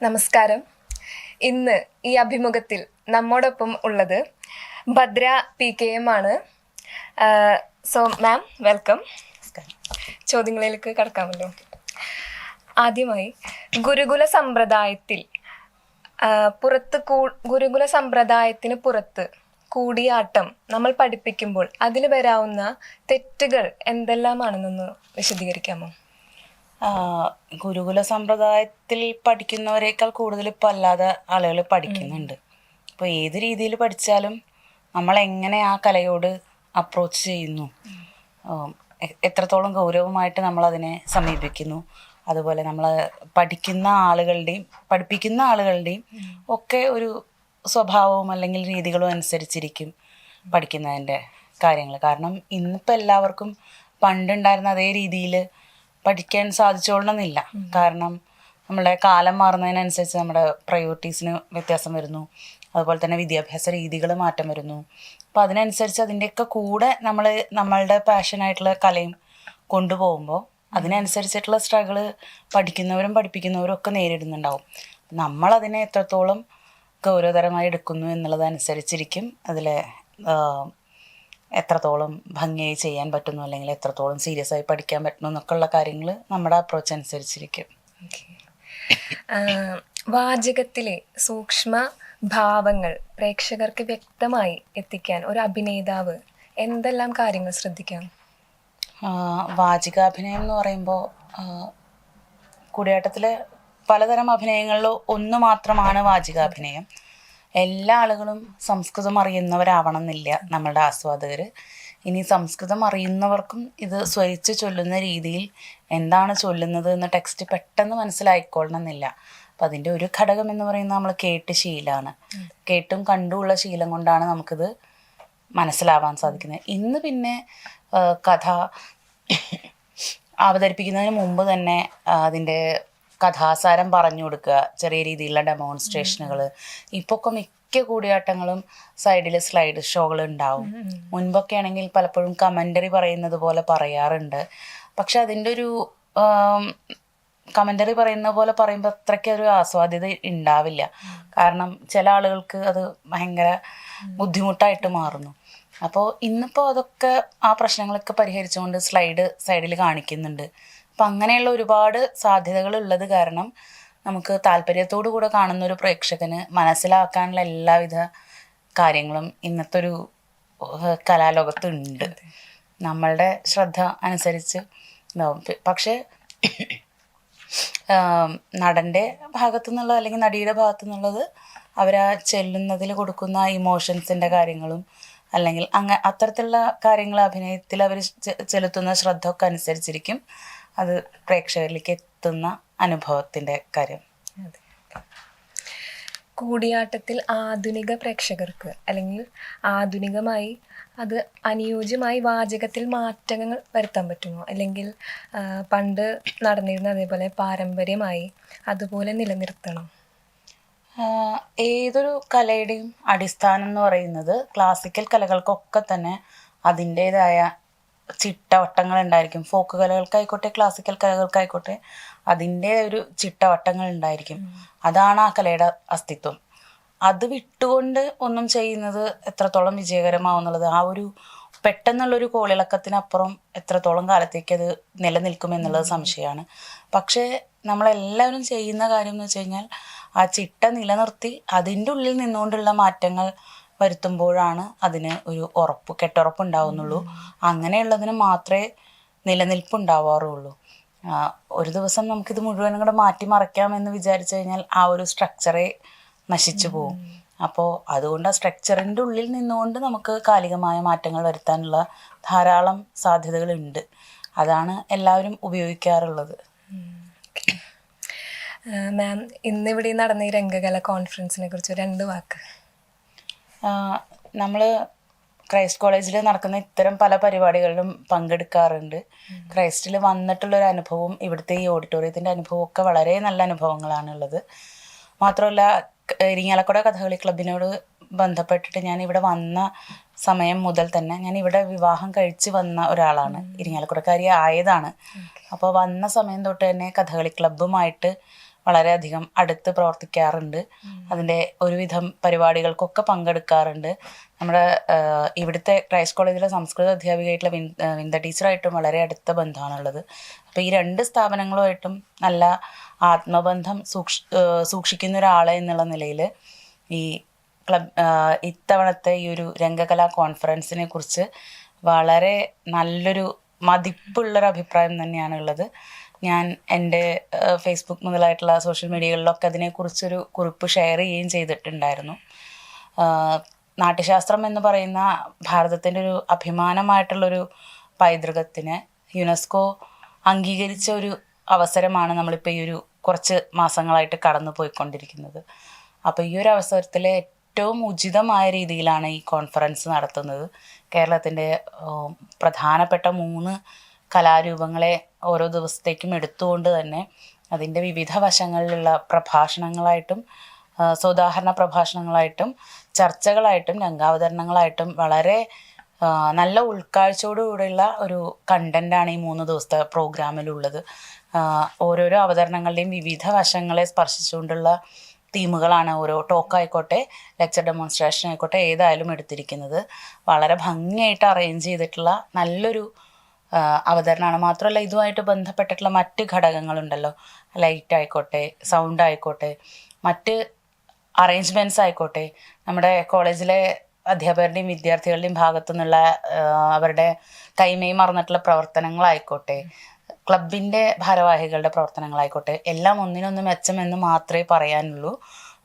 നമസ്കാരം. ഇന്ന് ഈ അഭിമുഖത്തിൽ നമ്മോടൊപ്പം ഉള്ളത് ഭദ്ര PKM ആണ്. So ma'am, welcome. ചോദ്യങ്ങളിലേക്ക് കടക്കാമല്ലോ. ആദ്യമായി, ഗുരുകുല സമ്പ്രദായത്തിന് പുറത്ത് കൂടിയാട്ടം നമ്മൾ പഠിപ്പിക്കുമ്പോൾ അതിൽ വരാവുന്ന തെറ്റുകൾ എന്തെല്ലാമാണെന്നൊന്ന് വിശദീകരിക്കാമോ? ഗുരുകുല സമ്പ്രദായത്തിൽ പഠിക്കുന്നവരെക്കാൾ കൂടുതൽ ഇപ്പോൾ അല്ലാതെ ആളുകൾ പഠിക്കുന്നുണ്ട്. ഇപ്പോൾ ഏത് രീതിയിൽ പഠിച്ചാലും നമ്മൾ എങ്ങനെ ആ കലയോട് അപ്രോച്ച് ചെയ്യുന്നു, എത്രത്തോളം ഗൗരവമായിട്ട് നമ്മളതിനെ സമീപിക്കുന്നു, അതുപോലെ നമ്മൾ പഠിക്കുന്ന ആളുകളുടെയും പഠിപ്പിക്കുന്ന ആളുകളുടെയും ഒക്കെ ഒരു സ്വഭാവവും അല്ലെങ്കിൽ രീതികളും അനുസരിച്ചിരിക്കും പഠിക്കുന്നതിൻ്റെ കാര്യങ്ങൾ. കാരണം ഇന്നിപ്പോൾ എല്ലാവർക്കും പണ്ടുണ്ടായിരുന്ന അതേ രീതിയിൽ പഠിക്കാൻ സാധിച്ചോളണമെന്നില്ല. കാരണം നമ്മുടെ കാലം മാറുന്നതിനനുസരിച്ച് നമ്മുടെ പ്രയോറിറ്റീസിന് വ്യത്യാസം വരുന്നു, അതുപോലെ തന്നെ വിദ്യാഭ്യാസ രീതികൾ മാറ്റം വരുന്നു. അപ്പോൾ അതിനനുസരിച്ച് അതിൻ്റെയൊക്കെ കൂടെ നമ്മളുടെ പാഷനായിട്ടുള്ള കലയും കൊണ്ടുപോകുമ്പോൾ അതിനനുസരിച്ചിട്ടുള്ള സ്ട്രഗിള് പഠിക്കുന്നവരും പഠിപ്പിക്കുന്നവരും ഒക്കെ നേരിടുന്നുണ്ടാവും. നമ്മളതിനെ എത്രത്തോളം ഗൗരവതരമായി എടുക്കുന്നു എന്നുള്ളതനുസരിച്ചിരിക്കും അതിലെ എത്രത്തോളം ഭംഗിയായി ചെയ്യാൻ പറ്റുന്നു, അല്ലെങ്കിൽ എത്രത്തോളം സീരിയസ് ആയി പഠിക്കാൻ പറ്റുന്നു എന്നൊക്കെയുള്ള കാര്യങ്ങൾ നമ്മുടെ അപ്രോച്ച് അനുസരിച്ചിരിക്കും. വാചകത്തിലെ സൂക്ഷ്മ ഭാവങ്ങൾ പ്രേക്ഷകർക്ക് വ്യക്തമായി എത്തിക്കാൻ ഒരു അഭിനേതാവ് എന്തെല്ലാം കാര്യങ്ങൾ ശ്രദ്ധിക്കാം? വാചികാഭിനയം എന്ന് പറയുമ്പോൾ കൂടിയാട്ടത്തിലെ പലതരം അഭിനയങ്ങളിൽ ഒന്ന് മാത്രമാണ് വാചികാഭിനയം. എല്ലാ ആളുകളും സംസ്കൃതം അറിയുന്നവരാവണം എന്നില്ല നമ്മളുടെ ആസ്വാദകർ. ഇനി സംസ്കൃതം അറിയുന്നവർക്കും ഇത് സ്വരിച്ച് ചൊല്ലുന്ന രീതിയിൽ എന്താണ് ചൊല്ലുന്നത് എന്ന ടെക്സ്റ്റ് പെട്ടെന്ന് മനസ്സിലായിക്കൊള്ളണം എന്നില്ല. അപ്പം അതിൻ്റെ ഒരു ഘടകം എന്ന് പറയുന്നത് നമ്മൾ കേട്ട് ശീലമാണ്. കേട്ടും കണ്ടുമുള്ള ശീലം കൊണ്ടാണ് നമുക്കിത് മനസ്സിലാവാൻ സാധിക്കുന്നത്. ഇന്ന് പിന്നെ കഥ അവതരിപ്പിക്കുന്നതിന് മുമ്പ് തന്നെ അതിൻ്റെ കഥാസാരം പറഞ്ഞു കൊടുക്കുക, ചെറിയ രീതിയിലുള്ള ഡെമോൺസ്ട്രേഷനുകൾ. ഇപ്പോൾ മിക്ക കൂടിയാട്ടങ്ങളും സൈഡിൽ സ്ലൈഡ് ഷോകൾ ഉണ്ടാവും. മുൻപൊക്കെ ആണെങ്കിൽ പലപ്പോഴും കമൻ്ററി പറയുന്നത് പോലെ പറയാറുണ്ട്. പക്ഷെ അതിൻ്റെ ഒരു കമൻ്ററി പറയുന്ന പോലെ പറയുമ്പോൾ അത്രയ്ക്ക് ഒരു ആസ്വാദ്യത ഉണ്ടാവില്ല. കാരണം ചില ആളുകൾക്ക് അത് ഭയങ്കര ബുദ്ധിമുട്ടായിട്ട് മാറുന്നു. അപ്പോൾ ഇന്നിപ്പോൾ അതൊക്കെ ആ പ്രശ്നങ്ങളൊക്കെ പരിഹരിച്ചുകൊണ്ട് സൈഡിൽ കാണിക്കുന്നുണ്ട്. അപ്പം അങ്ങനെയുള്ള ഒരുപാട് സാധ്യതകൾ ഉള്ളത് കാരണം നമുക്ക് താല്പര്യത്തോടു കൂടെ കാണുന്ന ഒരു പ്രേക്ഷകന് മനസ്സിലാക്കാനുള്ള എല്ലാവിധ കാര്യങ്ങളും ഇന്നത്തെ ഒരു കലാലോകത്തുണ്ട്. നമ്മളുടെ ശ്രദ്ധ അനുസരിച്ച് ഇതാവും. പക്ഷേ നടൻ്റെ ഭാഗത്തു നിന്നുള്ള അല്ലെങ്കിൽ നടിയുടെ ഭാഗത്തു നിന്നുള്ളത് അവരാ ചെല്ലുന്നതിൽ കൊടുക്കുന്ന ഇമോഷൻസിൻ്റെ കാര്യങ്ങളും അല്ലെങ്കിൽ അത്തരത്തിലുള്ള കാര്യങ്ങൾ അഭിനയത്തിൽ അവർ ചെലുത്തുന്ന ശ്രദ്ധ ഒക്കെ അനുസരിച്ചിരിക്കും അത് പ്രേക്ഷകരിലേക്ക് എത്തുന്ന അനുഭവത്തിൻ്റെ കാര്യം. കൂടിയാട്ടത്തിൽ ആധുനിക പ്രേക്ഷകർക്ക് അല്ലെങ്കിൽ ആധുനികമായി അത് അനുയോജ്യമായി വാചകത്തിൽ മാറ്റങ്ങൾ വരുത്താൻ പറ്റുമോ? അല്ലെങ്കിൽ പണ്ട് നടന്നിരുന്ന അതേപോലെ പാരമ്പര്യമായി അതുപോലെ നിലനിർത്തണം? ഏതൊരു കലയുടെയും അടിസ്ഥാനം എന്ന് പറയുന്നത് ക്ലാസിക്കൽ കലകൾക്കൊക്കെ തന്നെ അതിൻ്റേതായ ചിട്ടവട്ടങ്ങൾ ഉണ്ടായിരിക്കും. ഫോക്ക് കലകൾക്കായിക്കോട്ടെ ക്ലാസിക്കൽ കലകൾക്കായിക്കോട്ടെ അതിൻ്റെ ഒരു ചിട്ടവട്ടങ്ങൾ ഉണ്ടായിരിക്കും. അതാണ് ആ കലയുടെ അസ്തിത്വം. അത് വിട്ടുകൊണ്ട് ഒന്നും ചെയ്യുന്നത് എത്രത്തോളം വിജയകരമാവും എന്നുള്ളത് ആ ഒരു പെട്ടെന്നുള്ളൊരു കോളിളക്കത്തിനപ്പുറം എത്രത്തോളം കാലത്തേക്ക് അത് നിലനിൽക്കുമെന്നുള്ളത് സംശയമാണ്. പക്ഷേ നമ്മളെല്ലാവരും ചെയ്യുന്ന കാര്യം എന്ന് വെച്ച് കഴിഞ്ഞാൽ ആ ചിട്ട നിലനിർത്തി അതിൻ്റെ ഉള്ളിൽ നിന്നുകൊണ്ടുള്ള മാറ്റങ്ങൾ വരുത്തുമ്പോഴാണ് അതിന് ഒരു കെട്ടുറപ്പുണ്ടാവുന്നുള്ളൂ. അങ്ങനെയുള്ളതിന് മാത്രമേ നിലനിൽപ്പുണ്ടാവാറുള്ളൂ. ഒരു ദിവസം നമുക്കിത് മുഴുവനും കൂടെ മാറ്റിമറിക്കാമെന്ന് വിചാരിച്ചു കഴിഞ്ഞാൽ ആ ഒരു സ്ട്രക്ചറെ നശിച്ചു പോകും. അപ്പോൾ അതുകൊണ്ട് ആ സ്ട്രക്ചറിൻ്റെ ഉള്ളിൽ നിന്നുകൊണ്ട് നമുക്ക് കാലികമായ മാറ്റങ്ങൾ വരുത്താനുള്ള ധാരാളം സാധ്യതകളുണ്ട്. അതാണ് എല്ലാവരും ഉപയോഗിക്കാറുള്ളത്. മാം, ഇന്നിവിടെ നടന്ന ഈ രംഗകല കോൺഫറൻസിനെ കുറിച്ച് 2 വാക്ക്. നമ്മൾ ക്രൈസ്റ്റ് കോളേജിൽ നടക്കുന്ന ഇത്തരം പല പരിപാടികളിലും പങ്കെടുക്കാറുണ്ട്. ക്രൈസ്റ്റിൽ വന്നിട്ടുള്ളൊരു അനുഭവം ഇവിടുത്തെ ഈ ഓഡിറ്റോറിയത്തിൻ്റെ അനുഭവം ഒക്കെ വളരെ നല്ല അനുഭവങ്ങളാണുള്ളത്. മാത്രമല്ല ഇരിങ്ങാലക്കുട കഥകളി ക്ലബിനോട് ബന്ധപ്പെട്ടിട്ട് ഞാൻ ഇവിടെ വന്ന സമയം മുതൽ തന്നെ ഞാൻ ഇവിടെ വിവാഹം കഴിച്ച് വന്ന ഒരാളാണ്, ഇരിങ്ങാലക്കുടക്കാരി ആയതാണ്. അപ്പോൾ വന്ന സമയം തൊട്ട് തന്നെ കഥകളി ക്ലബ്ബുമായിട്ട് വളരെയധികം അടുത്ത് പ്രവർത്തിക്കാറുണ്ട്. അതിൻ്റെ ഒരുവിധം പരിപാടികൾക്കൊക്കെ പങ്കെടുക്കാറുണ്ട്. നമ്മുടെ ഇവിടുത്തെ ക്രൈസ്റ്റ് കോളേജിലെ സംസ്കൃത അധ്യാപികയായിട്ടുള്ള വിന്ദ ടീച്ചറായിട്ടും വളരെ അടുത്ത ബന്ധമാണുള്ളത്. അപ്പോൾ ഈ 2 സ്ഥാപനങ്ങളുമായിട്ടും നല്ല ആത്മബന്ധം സൂക്ഷിക്കുന്ന ഒരാളെ എന്നുള്ള നിലയിൽ ഈ ഇത്തവണത്തെ ഈ ഒരു രംഗകലാ കോൺഫറൻസിനെ കുറിച്ച് വളരെ നല്ലൊരു മതിപ്പുള്ളൊരു അഭിപ്രായം തന്നെയാണ് ഉള്ളത്. ഞാൻ എൻ്റെ ഫേസ്ബുക്ക് മുതലായിട്ടുള്ള സോഷ്യൽ മീഡിയകളിലൊക്കെ അതിനെക്കുറിച്ചൊരു കുറിപ്പ് ഷെയർ ചെയ്യുകയും ചെയ്തിട്ടുണ്ടായിരുന്നു. നാട്യശാസ്ത്രം എന്ന് പറയുന്ന ഭാരതത്തിൻ്റെ ഒരു അഭിമാനമായിട്ടുള്ളൊരു പൈതൃകത്തിന് യുനെസ്കോ അംഗീകരിച്ച ഒരു അവസരമാണ് നമ്മളിപ്പോൾ ഈ ഒരു കുറച്ച് മാസങ്ങളായിട്ട് കടന്നു പോയിക്കൊണ്ടിരിക്കുന്നത്. അപ്പോൾ ഈ ഒരു അവസരത്തിൽ ഏറ്റവും ഉചിതമായ രീതിയിലാണ് ഈ കോൺഫറൻസ് നടത്തുന്നത്. കേരളത്തിൻ്റെ പ്രധാനപ്പെട്ട 3 കലാരൂപങ്ങളെ ഓരോ ദിവസത്തേക്കും എടുത്തുകൊണ്ട് തന്നെ അതിൻ്റെ വിവിധ വശങ്ങളിലുള്ള പ്രഭാഷണങ്ങളായിട്ടും സോദാഹരണ പ്രഭാഷണങ്ങളായിട്ടും ചർച്ചകളായിട്ടും രംഗാവതരണങ്ങളായിട്ടും വളരെ നല്ല ഉൾക്കാഴ്ചയോടുകൂടിയുള്ള ഒരു കണ്ടൻ്റാണ് ഈ 3 ദിവസത്തെ പ്രോഗ്രാമിലുള്ളത്. ഓരോരോ അവതരണങ്ങളുടെയും വിവിധ വശങ്ങളെ സ്പർശിച്ചുകൊണ്ടുള്ള തീമുകളാണ് ഓരോ ടോക്കായിക്കോട്ടെ ലെക്ചർ ഡെമോൺസ്ട്രേഷൻ ആയിക്കോട്ടെ ഏതായാലും എടുത്തിരിക്കുന്നത്. വളരെ ഭംഗിയായിട്ട് അറേഞ്ച് ചെയ്തിട്ടുള്ള നല്ലൊരു അവതരണമാണ്. മാത്രമല്ല ഇതുമായിട്ട് ബന്ധപ്പെട്ടിട്ടുള്ള മറ്റ് ഘടകങ്ങളുണ്ടല്ലോ, ലൈറ്റ് ആയിക്കോട്ടെ, സൗണ്ട് ആയിക്കോട്ടെ, മറ്റ് അറേഞ്ച്മെൻറ്റ്സ് ആയിക്കോട്ടെ, നമ്മുടെ കോളേജിലെ അധ്യാപകരുടെയും വിദ്യാർത്ഥികളുടെയും ഭാഗത്തു നിന്നുള്ള അവരുടെ കൈമേയ് മറന്നിട്ടുള്ള പ്രവർത്തനങ്ങളായിക്കോട്ടെ, ക്ലബിൻ്റെ ഭാരവാഹികളുടെ പ്രവർത്തനങ്ങളായിക്കോട്ടെ, എല്ലാം ഒന്നിനൊന്ന് മെച്ചമെന്ന് മാത്രമേ പറയാനുള്ളൂ.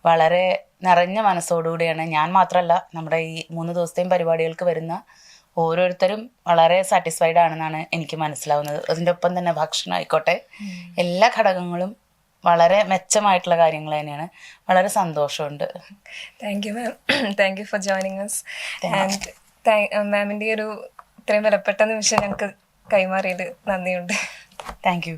വളരെ നിറഞ്ഞ മനസ്സോടുകൂടിയാണ് ഞാൻ മാത്രമല്ല നമ്മുടെ ഈ 3 ദിവസത്തെയും പരിപാടികൾക്ക് വരുന്ന ഓരോരുത്തരും വളരെ സാറ്റിസ്ഫൈഡ് ആണെന്നാണ് എനിക്ക് മനസ്സിലാവുന്നത്. അതിൻ്റെ ഒപ്പം തന്നെ ഭക്ഷണം ആയിക്കോട്ടെ എല്ലാ ഘടകങ്ങളും വളരെ മെച്ചമായിട്ടുള്ള കാര്യങ്ങൾ തന്നെയാണ്. വളരെ സന്തോഷമുണ്ട്. Thank you ma'am, thank you for joining us. And മാമിൻ്റെ ഒരു ഇത്രയും വിലപ്പെട്ട നിമിഷം ഞങ്ങൾക്ക് കൈമാറിയത് നന്ദിയുണ്ട്. Thank U.